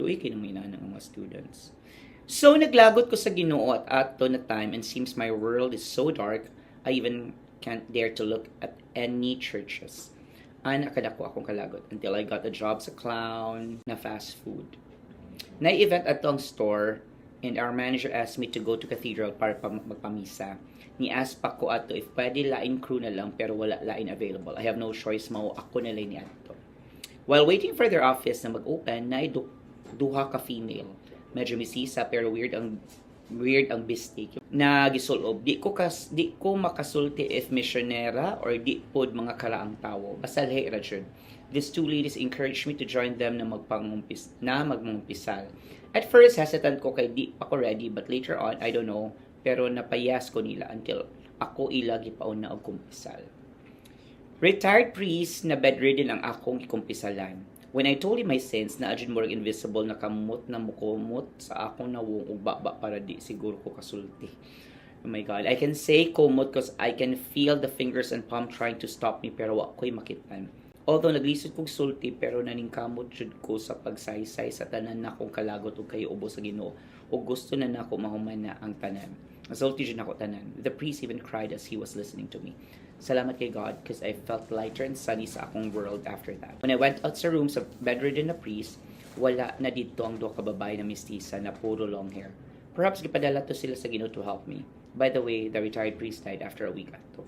Tuwi kinamainan ng mga students. So, naglagot ko sa Ginoo at ato na time, and seems my world is so dark, I even can't dare to look at any churches. Nakadako akong kalagot until I got a job sa clown na fast food. Na-event at ang store, and our manager asked me to go to cathedral para magpamisa. Ni-ask pa ko ato if pwede lain crew na lang pero wala lain available. I have no choice, mao ako na lang ni ato. While waiting for their office na mag-open, duha ka female. Medyo misisa pero weird ang mistake na gisulob. Di ko makasulti if missionera or di pod mga karaang tawo. Basta lahi ra jud. These two ladies encouraged me to join them na magmumpisal. At first, hesitant ko kay di pa ko ready, but later on, I don't know, pero napayas ko nila until ako ilagi paon na og kumpisal. Retired priest na bedridden ang akong ikumpisalan. When I told him my sins, na adjud mo invisible na kamot na mukumot sa akong nawong ug baba para di siguro ko kasulti. Oh my God. I can say kumot because I can feel the fingers and palm trying to stop me pero wa ko'y makitan. Although naglisod kong sulti pero naningkamot jud ko sa pagsaysay sa tanan na akong kalagot ug kayo ubo sa Ginoo ug gusto na nako mahuman na ang tanan. Sulti jud nako tanan. The priest even cried as he was listening to me. Salamat kay God because I felt lighter and sunny sa akong world after that. When I went out sa room sa bedridden na priest, wala na dito ang duha ka babae na mistisa na puro long hair. Perhaps gipadala to sila sa Ginoo to help me. By the way, the retired priest died after a week ato.